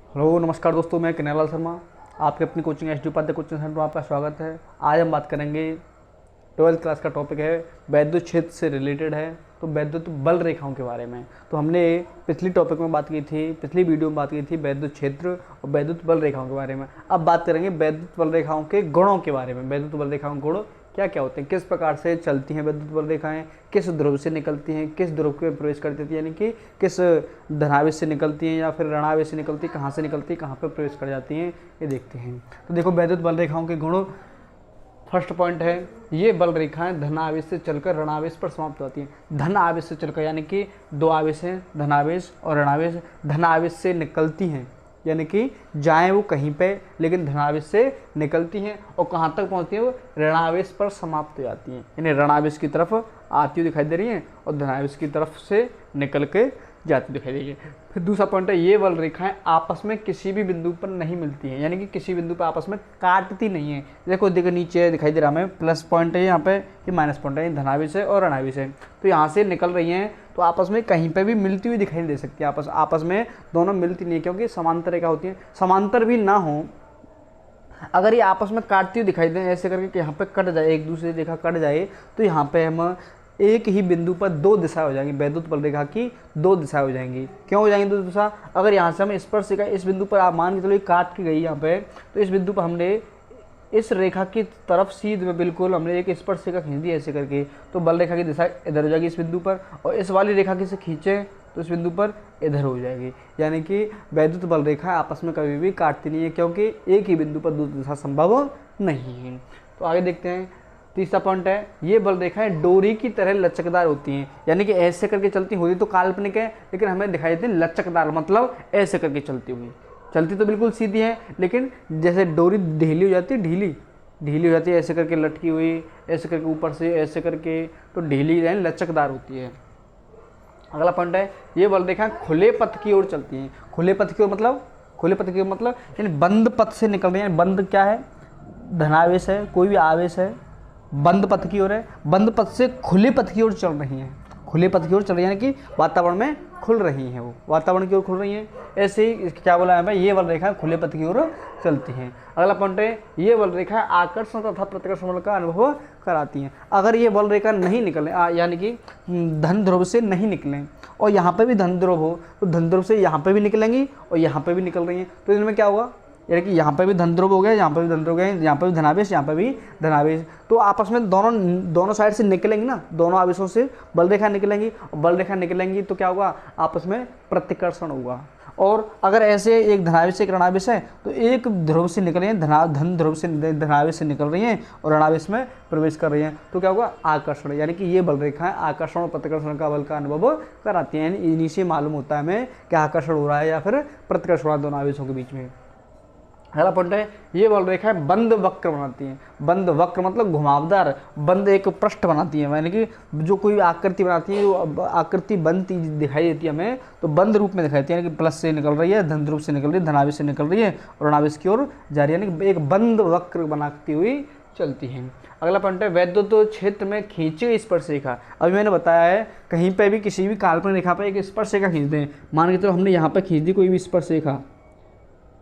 Hello नमस्कार दोस्तों, मैं कन्हैयालाल शर्मा आपके अपनी coaching H D Upadhyay coaching centre में आपका स्वागत है। आज हम बात करेंगे 12th क्लास का टॉपिक है वैद्युत क्षेत्र से रिलेटेड है, तो वैद्युत बल रेखाओं के बारे में। तो हमने पिछली टॉपिक में बात की थी, पिछली वीडियो में बात की थी वैद्युत क्षेत्र और वैद्युत बल रेखाओं के बारे में। अब बात करेंगे वैद्युत बल रेखाओं के गुणों के बारे में। वैद्युत बल रेखाओं के गुण क्या क्या होते हैं, किस प्रकार से चलती हैं वैद्युत बल रेखाएं, किस ध्रुव से निकलती हैं, किस ध्रुव में प्रवेश करती थी, यानी कि किस धनावेश से निकलती हैं या फिर ऋणावेश से निकलती है, कहाँ से निकलती है, कहाँ पर प्रवेश कर जाती हैं, ये देखते हैं। तो देखो वैद्युत बल रेखाओं के गुण, फर्स्ट पॉइंट है ये बल रेखाएं धन आवेश से चलकर ऋणावेश पर समाप्त होती हैं। धन आवेश से चलकर यानी कि दो आवेश हैं, धनावेश और ऋणावेश। धन आवेश से निकलती हैं यानी कि जाएं वो कहीं पे, लेकिन धनावेश से निकलती हैं और कहाँ तक पहुँचती हैं, वो ऋणावेश पर समाप्त हो जाती हैं, यानी ऋणावेश की तरफ आती हुई दिखाई दे रही हैं और धनावेश की तरफ से निकल के जाती दिखाई देगी। फिर दूसरा पॉइंट है ये बल रेखाएं आपस में किसी भी बिंदु पर नहीं मिलती हैं, यानी कि किसी बिंदु पर आपस में काटती नहीं है। देखो नीचे दिखाई दे रहा हमें प्लस पॉइंट है, यहाँ पे ये माइनस पॉइंट है, धनावेश है और ऋणावेश है। तो यहाँ से निकल रही हैं तो आपस में कहीं पे भी मिलती हुई दिखाई नहीं दे सकती। आपस में दोनों मिलती नहीं है, क्योंकि समांतर रेखा होती है। समांतर भी ना हो, अगर ये आपस में काटती हुई दिखाई दे ऐसे करके कि यहाँ पे कट जाए, एक दूसरे रेखा कट जाए, तो यहाँ पे हम एक ही बिंदु पर दो दिशा हो जाएंगी। वैद्युत बल रेखा की दो दिशा हो जाएंगी। क्यों हो जाएंगी दो दिशा? अगर यहाँ से हम स्पर्श रेखा इस बिंदु पर, आप मान के चलो ये काट के गई यहाँ पे, तो इस बिंदु पर हमने इस रेखा की तरफ सीध में बिल्कुल हमने एक स्पर्श रेखा खींच दी ऐसे करके, तो बल रेखा की दिशा इधर हो जाएगी इस बिंदु पर, और इस वाली रेखा की से खींचे तो इस बिंदु पर इधर हो जाएगी। यानी कि वैद्युत बल रेखा आपस में कभी भी काटती नहीं है, क्योंकि एक ही बिंदु पर दो दिशा संभव नहीं है। तो आगे देखते हैं। तीसरा पॉइंट है ये बल रेखाएं डोरी की तरह लचकदार होती हैं, यानी कि ऐसे करके चलती होती तो काल्पनिक है, लेकिन हमें दिखाई देती है लचकदार, मतलब ऐसे करके चलती हुई। चलती तो बिल्कुल सीधी है, लेकिन जैसे डोरी ढीली हो जाती है, ढीली हो जाती है ऐसे करके लटकी हुई, ऐसे करके ऊपर से ऐसे करके, तो ढीली यानी लचकदार होती है। अगला पॉइंट है ये बल रेखाएं खुले पथ की ओर चलती हैं। खुले पथ की ओर मतलब, खुले पथ की ओर मतलब यानी बंद पथ से निकल रही है। बंद क्या है? धनावेश है, कोई भी आवेश है, बंद पथ की ओर है, बंद पथ से खुले पथ की ओर चल रही हैं। खुले पथ की ओर चल रही है, यानी कि वातावरण में खुल रही हैं, वो वातावरण की ओर खुल रही हैं। ऐसे ही क्या बोला है भाई, ये बल रेखाएं खुले पथ की ओर चलती हैं। अगला पॉइंट है ये बल रेखाएं आकर्षण तथा प्रतिकर्षण बल का अनुभव कराती हैं। अगर ये बल रेखा नहीं निकले, यानी कि धन ध्रुव से नहीं निकलें और यहाँ पे भी धन ध्रुव हो, तो धन ध्रुव से यहाँ पे भी निकलेंगी और यहाँ पे भी निकल रही हैं, तो इनमें क्या होगा, यानी कि यहाँ पे भी धन ध्रुव हो गया, यहाँ पे भी धन ध्रुव हो गया, यहाँ पे भी धनावेश, यहाँ पे भी धनावेश, तो आपस में दोनों साइड से निकलेंगी ना, दोनों आवेशों से बल रेखा निकलेंगी, और बल रेखा निकलेंगी तो क्या होगा, आपस में प्रतिकर्षण होगा। और अगर ऐसे एक धनावेश से एक ऋणावेश है, तो एक ध्रुव से निकल रही हैं, धन ध्रुव से धनावेश से निकल रही हैं और ऋणावेश में प्रवेश कर रही हैं, तो क्या होगा, आकर्षण। यानी कि ये बल रेखाएं आकर्षण और प्रतिकर्षण का बल का अनुभव कराती हैं। इन्हीं से मालूम होता है हमें क्या आकर्षण हो रहा है या फिर प्रतिकर्षण हो रहा है दोनों आवेशों के बीच में। अगला पॉइंट है ये बल रेखाएं बंद वक्र बनाती हैं। बंद वक्र मतलब घुमावदार, बंद एक पृष्ठ बनाती है, यानी कि जो कोई आकृति बनाती है, वो आकृति बनती दिखाई देती है हमें, तो बंद रूप में दिखाई देती है, यानी कि प्लस से निकल रही है, धन ध्रुव से निकल रही है, धनावेश से निकल रही है और ऋणावेश की ओर जा रही है, यानी कि एक बंद वक्र बनाती हुई चलती हैं। अगला पॉइंट है वैद्युत क्षेत्र में खींची स्पर्श रेखा। अभी मैंने बताया है कहीं पर भी किसी भी काल्पनिक रेखा पर एक स्पर्श रेखा खींच दें, मान के चलो हमने यहाँ पर खींच दी कोई भी स्पर्श रेखा,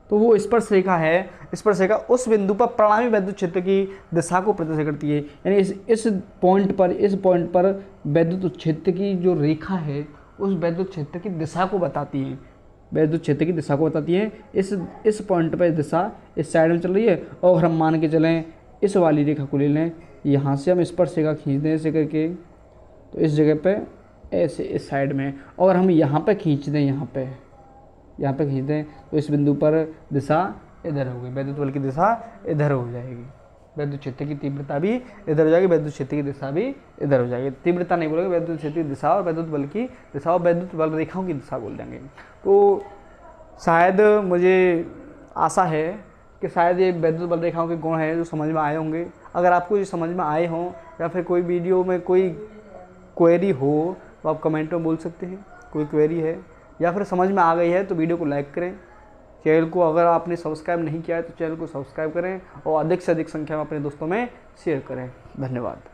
तो वो स्पर्श रेखा है, स्पर्श रेखा उस बिंदु पर परिणामी वैद्युत क्षेत्र की दिशा को प्रदर्शित करती है। यानी इस पॉइंट पर वैद्युत क्षेत्र की जो रेखा है उस वैद्युत क्षेत्र की दिशा को बताती है, वैद्युत क्षेत्र की दिशा को बताती है। इस पॉइंट पर दिशा इस साइड में चल रही है, और हम मान के चलें इस वाली रेखा को ले लें, यहाँ से हम स्पर्श रेखा खींच दें ऐसे करके, तो इस जगह पर ऐसे इस साइड में, और हम यहाँ पर खींच दें, यहाँ पे खींच दें, तो इस बिंदु पर दिशा इधर होगी, वैद्युत बल की दिशा इधर हो जाएगी, वैद्युत क्षेत्र की तीव्रता भी इधर हो जाएगी, वैद्युत क्षेत्र की दिशा भी इधर हो जाएगी। तीव्रता नहीं बोलेंगे, वैद्युत क्षेत्र की दिशा और वैद्युत बल की दिशा और वैद्युत बल रेखाओं की दिशा बोल देंगे। तो शायद मुझे आशा है कि शायद ये वैद्युत बल रेखाओं के गुण हैं जो समझ में आए होंगे। अगर आपको ये समझ में आए हों या फिर कोई वीडियो में कोई क्वेरी हो तो आप कमेंट में बोल सकते हैं, कोई क्वेरी है, या फिर समझ में आ गई है तो वीडियो को लाइक करें। चैनल को अगर आपने सब्सक्राइब नहीं किया है तो चैनल को सब्सक्राइब करें और अधिक से अधिक संख्या में अपने दोस्तों में शेयर करें। धन्यवाद।